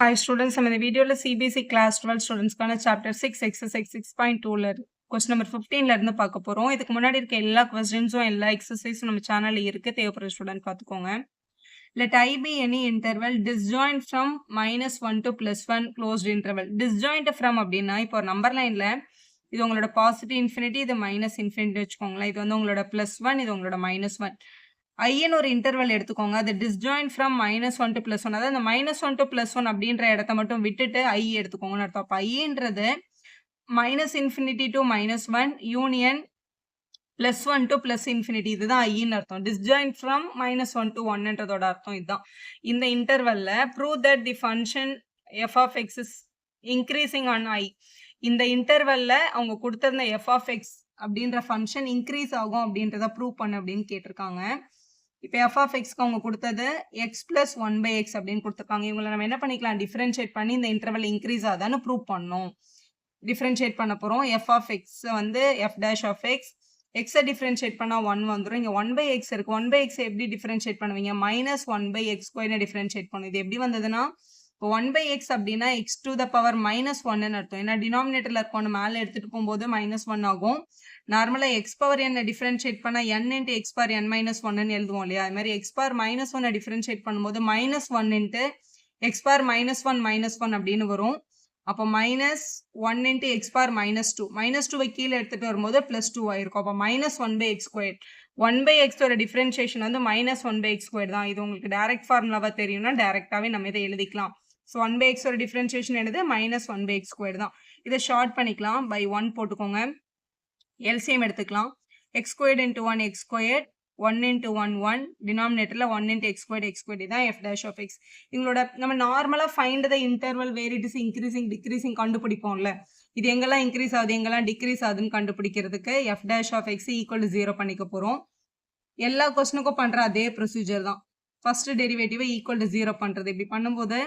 Hi students, நம்ம இந்த வீடியோல CBSE class 12 ஸ்டூடெண்ட்ஸ்க்கான chapter 6 exercise 6.2ல question number 15ல இருந்து பார்க்க போறோம். இதுக்கு முன்னாடி இருக்க எல்லா questions-உம் எல்லா exercise-உம் நம்ம சேனல்ல இருக்கு. தேவைப்படுற ஸ்டூடெண்ட் பார்த்துக்கோங்க. Let I be any interval disjoint from -1 to +1 closed interval. Disjoint from அப்படின்னா இப்போ நம்பர் லைன்ல இது உங்களோட பாசிட்டிவ் இன்ஃபினிட்டி, இது மைனஸ் இன்ஃபினிட்டி வச்சுக்கோங்களேன். இது வந்து உங்களோட +1, இது உங்களோட -1. ஐன்னு ஒரு இன்டர்வல் எடுத்துக்கோங்க. அது டிஸ்ஜாயின்ட் ஃப்ரம் -1 to +1. அதாவது அந்த -1 to +1 அப்படின்ற இடத்த மட்டும் விட்டுட்டு ஐ எடுத்துக்கோங்கன்னு அர்த்தம். அப்ப ஐன்றது -∞ to -1 யூனியன் +1 to +∞. இதுதான் ஐன்னு அர்த்தம். டிஸ்ஜாயின்ட் ஃப்ரம் -1 to 1ன்றதோட அர்த்தம் இதுதான். இந்த இன்டர்வல்ல prove that the function f of x is increasing on i. இந்த இன்டர்வல்ல அவங்க கொடுத்திருந்த f of x அப்படின்ற ஃபங்க்ஷன் இன்க்ரீஸ் ஆகும் அப்படின்றத ப்ரூவ் பண்ணு அப்படின்னு கேட்டிருக்காங்க. இப்போ f of x-க்கு அவங்க கொடுத்தது x plus 1/x அப்படின்னு கொடுத்துருக்காங்க. இவங்களை நம்ம என்ன பண்ணிக்கலாம், டிஃபரன்ஷியேட் பண்ணி இந்த இன்டர்வல் இன்க்ரீஸ் ஆகுதான்னு ப்ரூவ் பண்ணணும். டிஃபரன்ஷியேட் பண்ண போகிறோம். f of x வந்து f dash of x, x-ஐ டிஃபரன்ஷியேட் பண்ணால் 1 வந்துடும். இங்கே 1/x இருக்குது. 1/x எப்படி டிஃபரன்ஷியேட் பண்ணுவீங்க, -1/x² டிஃபரன்ஷியேட் பண்ணும். இது எப்படி வந்ததுன்னா, இப்போ 1/x அப்படின்னா x to the power -1ன்னு அர்த்தம். ஏன்னா டினாமினேட்டரில் இருக்கணும், மேலே எடுத்துகிட்டு போகும்போது -1 ஆகும். நார்மலாக x பவர் n டிஃபரன்ஷியேட் பண்ணால் n into x power n minus 1ன்னு எழுதுவோம் இல்லையா, அது மாதிரி x power -1 டிஃபரன்ஷியேட் பண்ணும்போது -1 into x power -1 அப்படின்னு வரும். அப்போ -1 into x power -2, -2வை கீழே எடுத்துகிட்டு வரும்போது +2 ஆயிருக்கும். அப்போ -1/x². 1/x-ஓட டிஃபரன்ஷியேஷன் வந்து -1/x² தான். இது உங்களுக்கு டைரக்ட் ஃபார்முலாவாக தெரியும்னா டைரெக்டாகவே நம்ம இதை எழுதிக்கலாம். ஸோ 1/x-ஓட டிஃபரன்ஷியேஷன் என்னது, -1/x² தான். இதை ஷார்ட் பண்ணிக்கலாம், பை 1 போட்டுக்கோங்க. LCM எடுத்துக்கலாம். x² into 1 x², 1 into 1 1, டினாமினேட்டரில் 1 into x², இதான் f dash of x. இவங்களோட நம்ம நார்மலாக find the interval where it is increasing decreasing கண்டுபிடிப்போம்ல, இது எங்கெல்லாம் இன்க்ரீஸ் ஆகுது எங்கெல்லாம் டிக்ரீஸ் ஆகுதுன்னு கண்டுபிடிக்கிறதுக்கு f dash of x equal to 0 பண்ணிக்க போகிறோம். எல்லா கொஸ்டினுக்கும் பண்ணுற அதே ப்ரொசீஜர் தான். ஃபர்ஸ்ட் டெரிவேட்டிவை ஈக்குவல் டு 0 பண்ணுறது. இப்படி பண்ணும்போது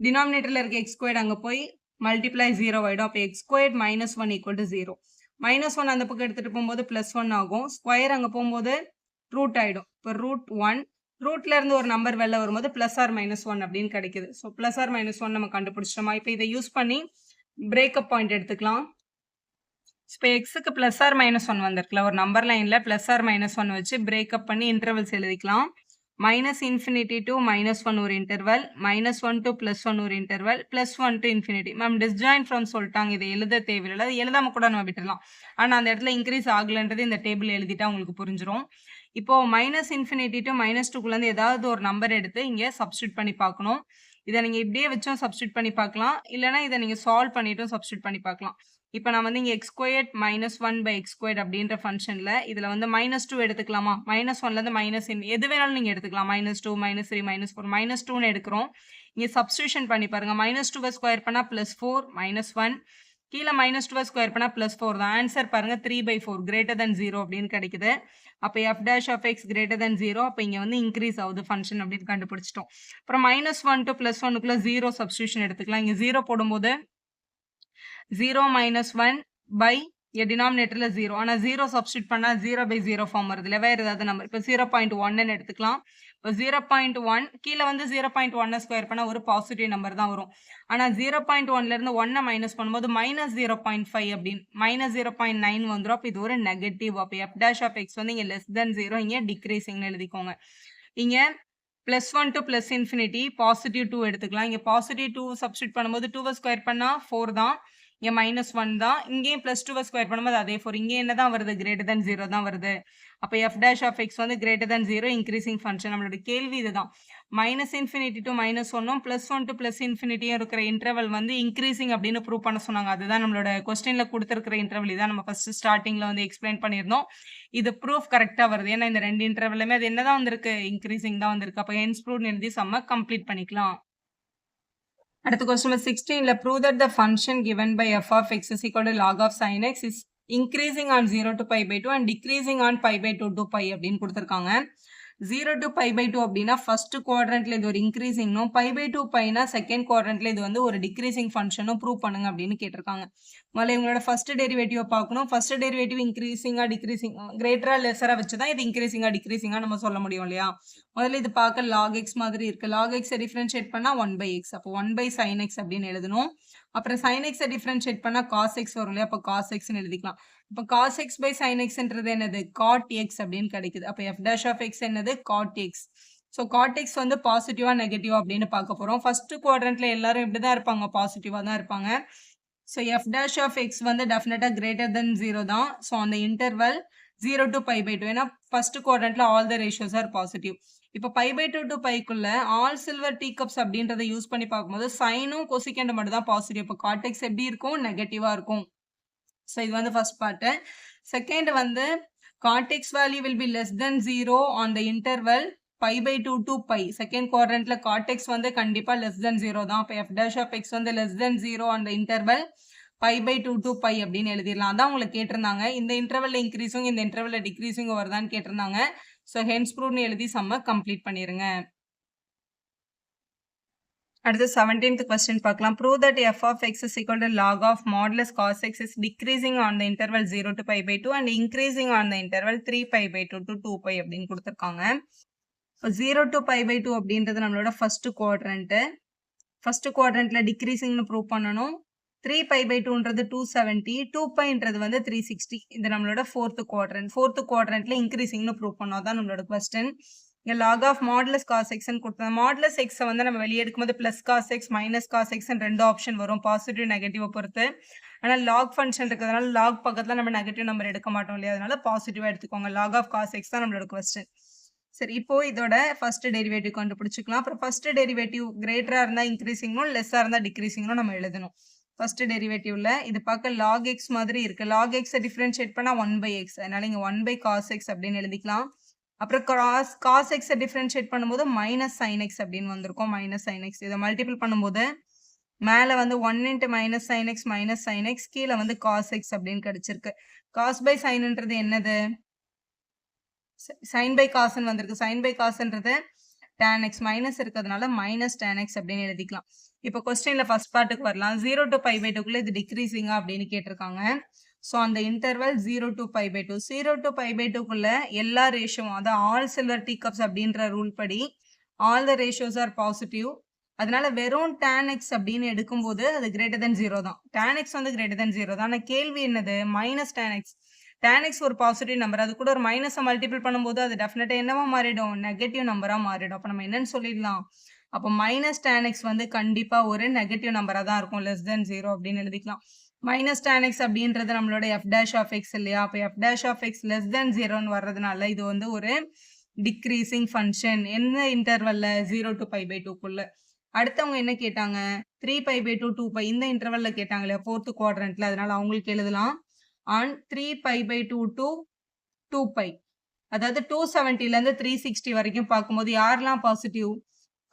டினாமினேட்டரில் இருக்க x² அங்கே போய் மல்டிப்ளை 0 ஆகிடும். அப்போ x² -1 ஈக்குவல் டு 0. -1 அந்த பக்கம் எடுத்துகிட்டு போகும்போது +1 ஆகும். ஸ்கொயர் அங்கே போகும்போது ரூட் ஆகிடும். இப்போ √1, ரூட்லேருந்து ஒரு நம்பர் வெளில வரும்போது +or-1 அப்படின்னு கிடைக்குது. ஸோ +or-1 நம்ம கண்டுபிடிச்சிட்டோமா. இப்போ இதை யூஸ் பண்ணி பிரேக்கப் பாயிண்ட் எடுத்துக்கலாம். இப்போ எக்ஸுக்கு +or-1 வந்திருக்குல்ல, ஒரு நம்பர் லைனில் +or-1 வச்சு பிரேக்கப் பண்ணி இன்டர்வல்ஸ் எழுதிக்கலாம். -∞ to -1 ஒரு இன்டர்வல், -1 to +1 ஒரு interval, +1 to ∞. Ma'am disjoint from சொல்லிட்டாங்க, இதை எழுத தேவையில்லை, அது எழுதாம கூட நம்ம விட்டுடலாம். ஆனால் அந்த இடத்துல இன்க்ரீஸ் ஆகலன்றது இந்த டேபிள் எழுதிட்டா உங்களுக்கு புரிஞ்சிடும். இப்போ -∞ to -2குள்ளேருந்து ஏதாவது ஒரு நம்பர் எடுத்து இங்கே சப்ஸ்டியூட் பண்ணி பார்க்கணும். இதை நீங்கள் இப்படியே வச்சும் சப்ஸ்டியூட் பண்ணி பார்க்கலாம், இல்லைனா இதை நீங்கள் சால்வ் பண்ணிட்டும் சப்ஸ்டியூட் பண்ணி பார்க்கலாம். இப்போ நான் வந்து இங்கே x² -1/x² அப்படின்ற ஃபங்க்ஷனில் இதில் வந்து -2 எடுத்துக்கலாமா, -1லேருந்து எது வேணாலும் நீங்கள் எடுத்துக்கலாம். -2 -3 -4 -2ன்னு எடுக்கிறோம். இங்கே சப்ஸ்டியூஷன் பண்ணி பாருங்கள். -2வை ஸ்கொயர் பண்ணால் +4 -1, கீழே -2வை ஸ்கொயர் பண்ணால் +4 தான். ஆன்சர் பாருங்கள் 3/4 greater than 0 அப்படின்னு கிடைக்குது. அப்போ f dash of x greater than 0. அப்போ இங்கே வந்து இன்க்ரீஸ் ஆகுது ஃபங்க்ஷன் அப்படின்னு கண்டுபிடிச்சிட்டோம். அப்புறம் -1 to +1க்குள்ளே 0 சப்ஸ்டியூஷன் எடுத்துக்கலாம். இங்கே 0 போடும்போது 0 -1 by டினாமினேட்டரில் 0. ஆனால் 0 சப்ஸ்டியூட் பண்ணால் 0/0 ஃபார்ம் வருது இல்லை, வேறு ஏதாவது நம்பர். இப்போ 0.1ன்னு எடுத்துக்கலாம். இப்போ 0.1 கீழே வந்து 0.1 ஸ்கொயர் பண்ணால் ஒரு பாசிட்டிவ் நம்பர் தான் வரும். ஆனால் 0.1லேருந்து 1 மைனஸ் பண்ணும்போது -0.5 அப்படின்னு -0.9 வந்துடும். அப்போ இது ஒரு நெகட்டிவ். அப்போ f dash of x வந்து இங்கே <0, இங்கே டிக்ரீசிங்னு எழுதிக்கோங்க. இங்கே +1 to +∞, +2 எடுத்துக்கலாம். இங்கே +2 சப்ஸ்டியூட் பண்ணும்போது 2வை ஸ்கொயர் பண்ணால் 4 தான், இங்கே -1 தான். இங்கேயும் +2வை ஸ்கொயர் பண்ணும்போது அதே 4. இங்கே என்ன தான் வருது, greater than 0 தான் வருது. அப்போ f dash of x வந்து greater than 0 இன்க்ரீசிங் ஃபங்க்ஷன். நம்மளோட கேள்வி இதுதான். -∞ to -1ம் +1 to +∞ இருக்கிற இன்டர்வல் வந்து இன்க்ரீசிங் அப்படின்னு ப்ரூவ் பண்ண சொன்னாங்க. அதுதான் நம்மளோட கொஸ்டினில் கொடுத்துருக்கிற இன்டர்வல். இதான் நம்ம ஃபர்ஸ்ட் ஸ்டார்டிங்கில் வந்து எக்ஸ்பிளைன் பண்ணியிருந்தோம். இது ப்ரூஃப் கரெக்டாக வருது. ஏன்னா இந்த ரெண்டு இன்டர்வலுமே அது என்ன தான் வந்திருக்கு, இன்க்ரீசிங் தான் வந்திருக்கு. அப்போ ஹென்ஸ் ப்ரூவ்னு எழுதி சம்ம கம்ப்ளீட் பண்ணிக்கலாம். அடுத்த கொஸ்டின் நம்பர் 16ல prove that the function given by f of x is equal to log of sin x is increasing on 0 to pi/2 and decreasing on pi/2 to pi அப்படின்னு கொடுத்துருக்காங்க. 0 to pi by 2 அப்படின்னா first குவாட்ரண்ட்ல இது ஒரு இன்க்ரீசிங்னும், pi by 2 பைனா second குவாட்ரண்ட்ல இது வந்து ஒரு decreasing ஃபங்க்ஷனும் prove பண்ணுங்க அப்படின்னு கேட்டிருக்காங்க. முதல்ல இவங்களோட ஃபர்ஸ்ட் டெரிவேட்டிவ் பார்க்கணும். ஃபர்ஸ்ட் டெரிவேட்டிவ் இன்க்ரீசிங்கா டிக்ரீசிங் கிரேட்டரா லெஸரா வச்சு தான் இது இன்க்ரீசிங்கா டிக்ரீசிங்கா நம்ம சொல்ல முடியும் இல்லையா? முதல்ல இது பார்க்க log x மாதிரி இருக்கு. log x டிஃபரன்ஷியேட் பண்ணா 1/x. அப்போ 1/sin x அப்படின்னு எழுதணும். அப்புறம் sin x டிஃபரன்ஷியேட் பண்ணா cos x வரும் இல்லையா? அப்போ cos x ன்னு எழுதிக்கலாம். இப்போ cos x by sin x ன்றது என்னது? cot x அப்படின்னு கிடைக்குது. அப்போ f dash of x என்னது? cot x. So cot x வந்து பாசிட்டிவா நெகட்டிவா அப்படின்னு பார்க்க போறோம். ஃபர்ஸ்ட் குவாட்ரண்ட்ல எல்லாரும் இப்படிதான் இருப்பாங்க, பாசிட்டிவா தான் இருப்பாங்க. So f dash of x வந்து டெஃபினட்டா கிரேட்டர் தென் 0 தான். ஸோ அந்த இன்டர்வல் 0 to pi by 2. ஏன்னா ஃபர்ஸ்ட் குவாட்ரண்ட்ல all the ratios are positive. இப்போ pi by 2 to பைக்குள்ள ஆல் சில்வர் டீ கப்ஸ் அப்படின்றத யூஸ் பண்ணி பார்க்கும்போது சைனும் கொசிகண்ட் மட்டும் தான் பாசிட்டிவ். இப்போ cot x எப்படி இருக்கும்? நெகட்டிவா இருக்கும். ஸோ இது வந்து ஃபர்ஸ்ட் பார்ட்டு. செகண்ட் வந்து cot x value will be less than 0 on the interval pi by 2 to pi. Second குவாட்ரண்ட்ல cot x வந்து கண்டிப்பா லெஸ் தென் 0 தான். அப்போ f dash of x வந்து less than 0 on the interval pi by 2 to pi அப்படின்னு எழுதிடலாம். அதான் உங்களுக்கு கேட்டிருந்தாங்க. இந்த இன்டர்வல்ல இன்க்ரீஸிங் இந்த இன்டர்வல்ல டிக்ரீஸிங் வருதான்னு கேட்டிருந்தாங்க. ஸோ ஹென்ஸ் ப்ரூவ்னு எழுதி சம்ம கம்ப்ளீட் பண்ணிருங்க. அடுத்து 17th question பார்க்கலாம். Prove that f of x is equal to log of modulus cos x is decreasing on the interval 0 to pi by 2 and increasing on the interval 3 pi by 2 to 2 pi அப்படின்னு கொடுத்துருக்காங்க. இப்போ 0 to pi by 2 அப்படின்றது நம்மளோட first quadrant. First குவாட்ரண்ட்ல டிக்ரீசிங்னு prove பண்ணணும். 3 pi by 2ன்றது 270, 2 piன்றது வந்து 360. இது நம்மளோட fourth quadrant. Fourth குவாட்ரண்ட்ல இன்க்ரீசிங்னு prove பண்ணோம். தான் நம்மளோட கொஸ்டின். இங்க log of modulus cos x ன்னு கொடுத்தோம். modulus x வந்து நம்ம வெளியே எடுக்கும்போது plus cos x minus cos x ன்னு ரெண்டு ஆப்ஷன் வரும், பாசிட்டிவ் நெகட்டிவ் பொறுத்து. ஆனால் log ஃபங்க்ஷன் இருக்கிறதுனால log பக்கத்துல நம்ம நெகட்டிவ் நம்பர் எடுக்க மாட்டோம் இல்லையா? அதனால பாசிட்டிவா எடுத்துக்கோங்க. log of cos x தான் நம்மளோட கொஸ்டின். சரி, இப்போ இதோட ஃபர்ஸ்ட் டெரிவேட்டிவ் கண்டுபிடிச்சிக்கலாம். அப்புறம் ஃபர்ஸ்ட் டெரிவேட்டிவ் கிரேட்டரா இருந்தா இன்க்ரீசிங்னும் லெஸ்ஸா இருந்தா டிக்ரீசிங்னும் நம்ம எழுதணும். ஃபர்ஸ்ட் டெரிவேட்டிவ்ல இது பார்க்க log x மாதிரி இருக்கு. log x டிஃபரன்ஷியேட் பண்ணா 1/x. அதனால இங்க 1/cos x அப்படின்னு எழுதிக்கலாம். அப்புறம் cos x டிஃபரன்ஷியேட் பண்ணும்போது மைனஸ் sin x அப்படின்னு வந்திருக்கும். மைனஸ் sin x இதை மல்டிபிள் பண்ணும்போது மேல வந்து 1 into minus sin x minus sin x, கீழே வந்து cos x அப்படின்னு கிடைச்சிருக்கு. cos by sinன்றது என்னது? sin by cos ன்னு வந்திருக்கு. sin by cosன்றது tan x minus இருக்கிறதுனால மைனஸ் tan x அப்படின்னு எழுதிக்கலாம். இப்போ கொஸ்டின்ல ஃபர்ஸ்ட் பார்ட்டுக்கு வரலாம். 0 to pi by 2க்குள்ள இது டிக்ரீசிங்கா அப்படின்னு கேட்டிருக்காங்க. ஸோ அந்த interval 0 to pi by 2. 0 to pi by 2க்குள்ள எல்லா ரேஷியோவும், அதாவது ஆல் சில்வர் டீ கப்ஸ் அப்படின்ற ரூல் படி all the ratios are positive. அதனால வெறும் tan x அப்படின்னு எடுக்கும்போது அது கிரேட்டர் தென் 0 தான். tan x வந்து கிரேட்டர் தென் 0 தான். ஆனால் கேள்வி என்னது? Minus tan x. tan x ஒரு பாசிட்டிவ் நம்பர், அது கூட ஒரு மைனஸை மல்டிபிள் பண்ணும்போது அது டெஃபினட்டா என்னவா மாறிடும்? நெகட்டிவ் நம்பரா மாறிடும். அப்போ நம்ம என்னன்னு சொல்லிடலாம்? அப்போ மைனஸ் tan x வந்து கண்டிப்பா ஒரு நெகட்டிவ் நம்பரா தான் இருக்கும், லெஸ் தென் 0 அப்படின்னு எழுதிக்கலாம். மைனஸ் tan x அப்படின்றது நம்மளோட f dash of x இல்லையா? அப்போ f dash of x less than 0ன்னு வர்றதுனால இது வந்து ஒரு டிக்ரீசிங் ஃபங்க்ஷன். என்ன இன்டர்வல்ல? 0 to pi by 2க்குள்ள. அடுத்தவங்க என்ன கேட்டாங்க? 3 pi by 2 2 pi இந்த இன்டர்வல்ல கேட்டாங்க இல்லையா? ஃபோர்த் குவாட்ரண்ட்ல. அதனால அவங்களுக்கு எழுதலாம் on 3 pi by 2 to 2 pi. அதாவது 270ல இருந்து 360 வரைக்கும் பார்க்கும்போது யாரெல்லாம் பாசிட்டிவ்?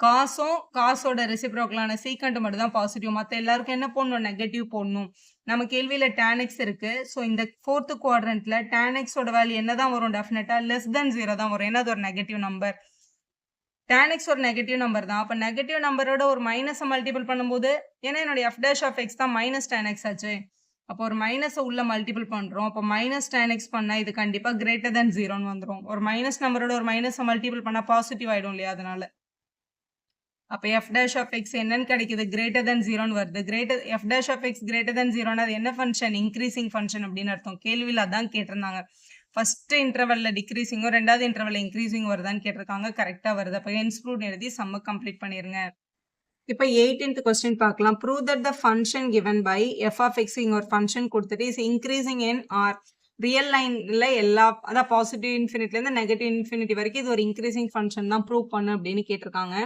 காசும் காசோட ரெசிப்ரோக்கலான சீக்கண்ட் மட்டும் தான் பாசிட்டிவ். மற்ற எல்லாருக்கும் என்ன போடணும்? நெகட்டிவ் போடணும். நம்ம கேள்வியில tan x இருக்கு. ஸோ இந்த ஃபோர்த் குவாட்ரண்ட்ல tan x ஓட வேல்யூ என்னதான் வரும்? டெஃபினட்டா லெஸ் தென் 0 தான் வரும். ஏன்னா அது ஒரு நெகட்டிவ் நம்பர். tan x ஒரு நெகட்டிவ் நம்பர் தான். அப்போ நெகட்டிவ் நம்பரோட ஒரு மைனஸை மல்டிபிள் பண்ணும்போது, ஏன்னா என்னுடைய f dash of x தான் மைனஸ் tan x ஆச்சு. அப்போ ஒரு மைனஸை உள்ள மல்டிபிள் பண்றோம். அப்போ மைனஸ் tan x பண்ணா இது கண்டிப்பா கிரேட்டர் தென் 0ன்னு வந்துடும். ஒரு மைனஸ் நம்பரோட ஒரு மைனஸை மல்டிபிள் பண்ணா பாசிட்டிவ் ஆயிடும் இல்லையா? அதனால அப்போ f dash of x என்னன்னு கிடைக்குது? கிரேட்டர் தென் 0ன்னு வருது. f dash of x greater than 0ன்னா அது என்ன ஃபங்க்ஷன்? இன்க்ரீசிங் ஃபங்க்ஷன் அப்படின்னு அர்த்தம். கேள்வியில் அதான் கேட்டிருந்தாங்க. ஃபர்ஸ்ட் இன்டர்வல்ல டிக்ரீசிங்கோ ரெண்டாவது இன்டர்வல்ல இன்க்ரீசிங் வருதான்னு கேட்டிருக்காங்க. கரெக்டா வருது. அப்போ ஹென்ஸ் ப்ரூவ்னு எழுதி சம்ம கம்ப்ளீட் பண்ணிருங்க. இப்போ 18th கொஸ்டின் பார்க்கலாம். Prove that the function given by f of x இங்க ஒரு ஃபங்க்ஷன் கொடுத்துட்டு is increasing in R real லைன்ல எல்லா, அதான் பாசிட்டிவ் இன்ஃபினிட்ல இருந்து நெகட்டிவ் இன்ஃபினிட்டி வரைக்கும் இது ஒரு இன்க்ரீசிங் ஃபங்க்ஷன் தான் ப்ரூவ் பண்ணு அப்படின்னு கேட்டிருக்காங்க.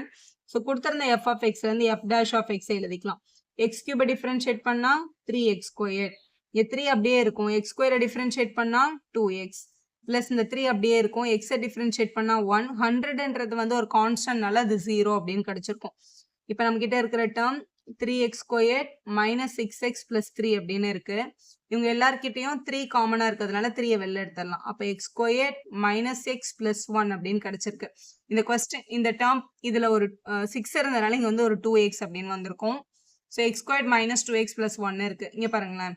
ஸோ கொடுத்துருந்த f of x வந்து f dash of x எழுதிக்கலாம். எக்ஸ் கியூபை டிஃபரன்ஷியேட் பண்ணா 3x ஸ்கொயர். இங்கே 3 அப்படியே இருக்கும். எக்ஸ் ஸ்கொயரை டிஃபரன்ஷியேட் பண்ணா 2x பிளஸ் இந்த 3 அப்படியே இருக்கும். எக்ஸை டிஃபரன்ஷியேட் பண்ணா 100ன்றது வந்து ஒரு கான்ஸ்டன்ட்னால அது 0 அப்படின்னு கிடைச்சிருக்கும். இப்போ நம்ம கிட்ட இருக்கிற term 3x² minus 6x plus 3 அப்படின்னு இருக்கு. இவங்க எல்லார்கிட்டயும் 3 காமனா இருக்கிறதுனால 3 வெளில எடுத்துடலாம். அப்ப x² minus x plus 1 அப்படின்னு கிடைச்சிருக்கு. இந்த டேர்ம் இதுல ஒரு 6 இருந்ததுனால இங்க வந்து ஒரு 2x அப்படின்னு வந்திருக்கும். So x² minus 2x plus 1 இருக்கு. இங்க பாருங்களேன்.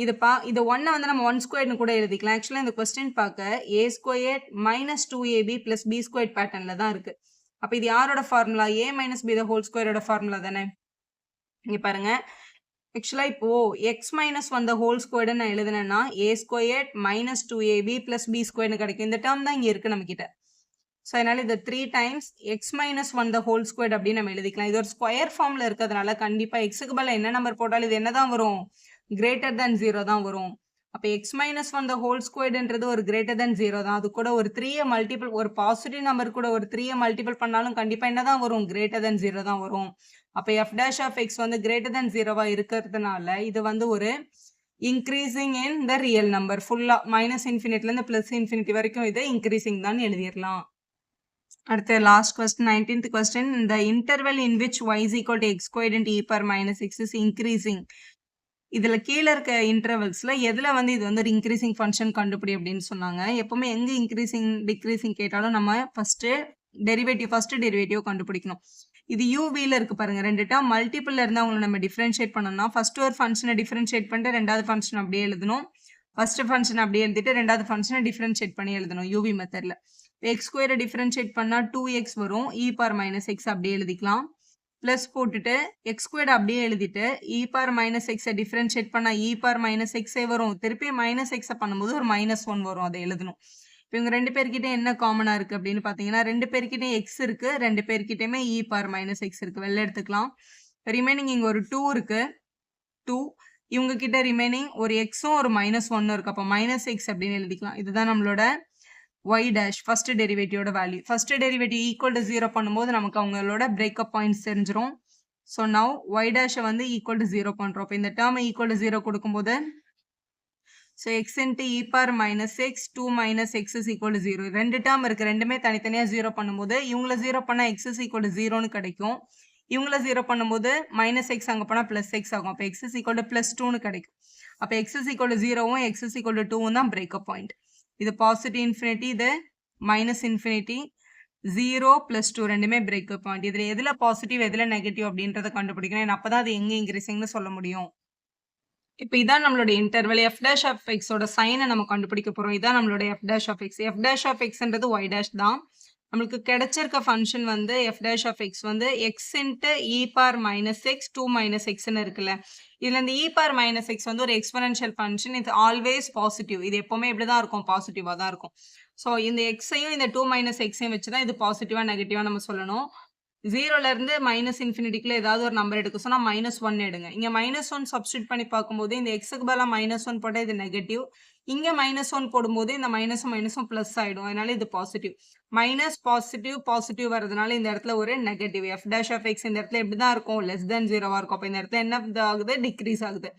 இது 1 வந்து நம்ம 1² கூட எழுதிக்கலாம். ஆக்சுவலா இந்த கொஸ்டின் பார்க்க a² minus 2ab plus b² பேட்டர்ன்ல தான் இருக்கு. அப்ப இது யாரோட formula? a minus b the whole square ஓட ஃபார்முலா தானே? இங்க பாருங்க. ஆக்சுவலா இப்போ x minus 1 the whole square நான் எழுதுனேன்னா a² minus 2ab plus b² கிடைக்கும். இந்த டேர்ம் தான் இங்க இருக்கு நம்ம கிட்ட. ஸோ அதனால இது 3 times x minus 1 the whole square அப்படின்னு நம்ம எழுதிக்கலாம். இது ஒரு ஸ்கொயர் ஃபார்ம்ல இருக்கிறதுனால கண்டிப்பா எக்ஸுக்கு பதிலா என்ன நம்பர் போட்டாலும் இது என்னதான் வரும்? greater than 0 தான் வரும். அப்ப x minus 1 the whole squareன்றது ஒரு greater than 0 தான். அது கூட ஒரு 3 மல்டிபிள் ஒரு பாசிட்டிவ் நம்பர் கூட ஒரு 3 மல்டிபிள் பண்ணாலும் கண்டிப்பா என்னதான் வரும்? greater than 0 தான் வரும். அப்ப f dash of x வந்து greater than 0வா இருக்கிறதுனால இது வந்து ஒரு increasing in the real number. ஃபுல்லா மைனஸ் இன்ஃபினிட்டில இருந்து பிளஸ் இன்ஃபினிட்டி வரைக்கும் இது இன்க்ரீசிங் தான் எழுதிடலாம். அடுத்த லாஸ்ட் கொஸ்டின் 19th கொஸ்டின். இந்த interval in which y is equal to x squared into e power minus x is increasing. இதுல கீழே இருக்க இன்டர்வல்ஸ்ல எதுல வந்து இது வந்து ஒரு இன்க்ரீசிங் ஃபங்க்ஷன் கண்டுபிடி அப்படின்னு சொன்னாங்க. எப்பவுமே எங்க இன்க்ரீசிங் டிக்ரீசிங் கேட்டாலும் நம்ம ஃபர்ஸ்ட் டெரிவேட்டிவ் கண்டுபிடிக்கணும். இது uv-ல இருக்கு பாருங்க. ரெண்டு டேர்ம் மல்டிபிள்ல இருந்தா அவங்களை நம்ம டிஃபரன்ஷியேட் பண்ணணும்னா ஃபர்ஸ்ட் ஒரு ஃபங்க்ஷனை டிஃபரன்ஷியேட் பண்ணிட்டு ரெண்டாவது ஃபங்க்ஷன் அப்படியே எழுதணும். ஃபர்ஸ்ட் ஃபங்க்ஷன் அப்படியே எழுதிட்டு ரெண்டாவது ஃபங்க்ஷனை டிஃபரன்ஷியேட் பண்ணி எழுதணும் uv மெத்தட்ல. x² டிஃபரன்ஷியேட் பண்ணா 2x வரும். e power minus x அப்படியே எழுதிக்கலாம். பிளஸ் போட்டுட்டு x² அப்படியே எழுதிட்டு e power minus x differentiate பண்ணா e power minus x வரும். திருப்பி மைனஸ் x பண்ணும்போது ஒரு -1 வரும். அதை எழுதணும். இப்போ இவங்க ரெண்டு பேர்கிட்ட என்ன காமனா இருக்கு அப்படின்னு பாத்தீங்கன்னா ரெண்டு பேர்கிட்ட x இருக்கு. ரெண்டு பேர்கிட்டயுமே e power minus x இருக்கு. வெளில எடுத்துக்கலாம். ரிமைனிங் இங்க ஒரு 2 இருக்கு. 2 இவங்க கிட்ட ரிமைனிங் ஒரு xும் ஒரு -1 இருக்கு. அப்ப -x அப்படின்னு எழுதிக்கலாம். இதுதான் நம்மளோட y dash ஃபர்ஸ்ட் டெரிவேட்டிவோட value. First derivative equal to 0 பண்ணும்போது நமக்கு அவங்களோட பிரேக்கப் பாயிண்ட்ஸ் தெரிஞ்சிரும். ஸோ நவ் y dash வந்து ஈக்குவல் டு 0 பண்றோம். இப்போ இந்த டேர்ம் ஈக்குவல் டு 0 கொடுக்கும்போது so x into e power minus x 2 minus x is equal to 0. ரெண்டு டேர்ம் இருக்கு. ரெண்டுமே தனித்தனியா 0 பண்ணும்போது இவங்கள 0 பண்ணா x is equal to 0ன்னு கிடைக்கும். இவங்கள 0 பண்ணும்போது -x அங்க போனா +x ஆகும். அப்போ x is equal to +2ன்னு கிடைக்கும். அப்போ x is equal to 0வும் x is equal to 2வும் தான் பிரேக்கப் பாயிண்ட். இது பாசிட்டிவ் இன்ஃபினிட்டி, இது மைனஸ் இன்ஃபினிட்டி. 0 + 2 ரெண்டுமே பிரேக்கப் பாயிண்ட். இதுல எதுல பாசிட்டிவ் எதுல நெகட்டிவ் அப்படின்றத கண்டுபிடிக்கணும். அப்பதான் அது எங்க இன்க்ரீசிங்னு சொல்ல முடியும். இப்போ இதான் நம்மளோட interval. f dash of x ஓட சைனை நம்ம கண்டுபிடிக்க போறோம். இதான் நம்மளோட f dash of x. f dash of xன்றது y dash தான். நம்மளுக்கு கிடைச்சிருக்க ஃபங்க்ஷன் வந்து f dash of x வந்து x into e power minus x 2 minus xன்னு இருக்குல்ல. இதுல இந்த e power minus x வந்து ஒரு எக்ஸ்பொனென்ஷியல் ஃபங்க்ஷன். இது ஆல்வேஸ் பாசிட்டிவ். இது எப்பவுமே இப்படிதான் இருக்கும், பாசிட்டிவா தான் இருக்கும். ஸோ இந்த எக்ஸையும் இந்த 2 மைனஸ் எக்ஸையும் வச்சுதான் இது பாசிட்டிவா நெகட்டிவா நம்ம சொல்லணும். 0ல இருந்து மைனஸ் இன்ஃபினிட்டிக்குள்ள ஏதாவது ஒரு நம்பர் எடுக்க சொன்னா -1 எடுங்க. இங்க -1 சப்ஸ்டியூட் பண்ணி பார்க்கும்போது இந்த எக்ஸுக்கு பதிலா -1 போட்டா இது நெகட்டிவ். இங்க -1 போடும்போது இந்த மைனஸும் பிளஸ் ஆயிடும். அதனால இது பாசிட்டிவ். மைனஸ் பாசிட்டிவ் வரதுனால இந்த இடத்துல ஒரு negative. f dash of x இந்த இடத்துல எப்படிதான் இருக்கும்? லெஸ் தென் 0வா இருக்கும். அப்ப இந்த இடத்துல என்ன ஆகுது? டிக்ரீஸ் ஆகுது.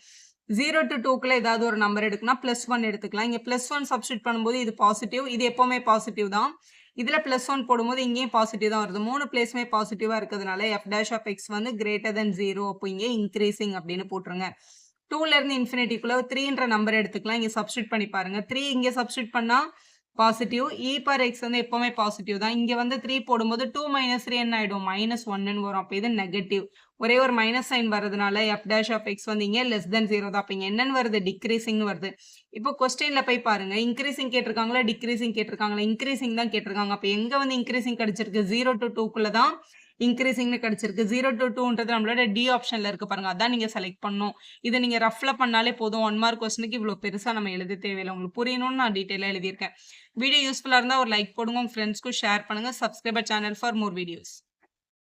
0 to 2க்குள்ள ஏதாவது ஒரு நம்பர் எடுக்குன்னா +1 எடுத்துக்கலாம். இங்க +1 சப்ஸ்டியூட் பண்ணும்போது இது பாசிட்டிவ். இது எப்பவுமே பாசிட்டிவ் தான். இதுல +1 போடும்போது இங்கேயும் பாசிட்டிவ் தான் வருது. மூணு பிளேஸ்மே பாசிட்டிவா இருக்கிறதுனால f dash of x வந்து greater than 0. அப்போ இங்கே இன்க்ரீசிங் அப்படின்னு போட்டுருங்க. 2ல இருந்து இன்ஃபினிட்டிக்குள்ள 3ன்ற நம்பர் எடுத்துக்கலாம். இங்க சப்ஸ்டியூட் பண்ணி பாருங்க. 3 இங்க சப்ஸ்டியூட் பண்ணா பாசிட்டிவ். e power x வந்து எப்பவுமே பாசிட்டிவ் தான். இங்க வந்து 3 போடும்போது 2 - 3 என்ன ஆயிடும்? -1ன்னு வரும். அப்ப இது நெகட்டிவ். ஒரே ஒரு மைனஸ் சைன் வரதுனால f dash of x வந்து இங்க லெஸ் தென் 0 தான். அப்ப இங்க என்னன்னு வருது? டிக்ரீசிங்னு வருது. இப்போ கொஸ்டின்ல போய் பாருங்க. இன்க்ரீசிங் கேட்டிருக்காங்களா டிக்ரீசிங் கேட்டிருக்காங்களா? இன்க்ரீசிங் தான் கேட்டிருக்காங்க. அப்ப எங்க வந்து இன்க்ரீசிங் கிடைச்சிருக்கு? 0 to 2க்குள்ள தான் இன்க்ரீசிங்னு கிடைச்சிருக்கு. 0 to 2ன்றது நம்மளோட டி ஆப்ஷன்ல இருக்கு பாருங்க. அதான் நீங்க செலக்ட் பண்ணணும். இதை நீங்க ரஃப்ல பண்ணாலே போதும். 1 மார்க் கொஸ்டினுக்கு இவ்வளவு பெருசா நம்ம எழுத தேவையில்லை. உங்களுக்கு புரியணும்னு நான் டீட்டெயிலா எழுதியிருக்கேன். வீடியோ யூஸ்ஃபுல்லா இருந்தா ஒரு லைக் போடுங்க. உங்க ஃப்ரெண்ட்ஸ்க்கும் ஷேர் பண்ணுங்க. Subscribe channel for more videos.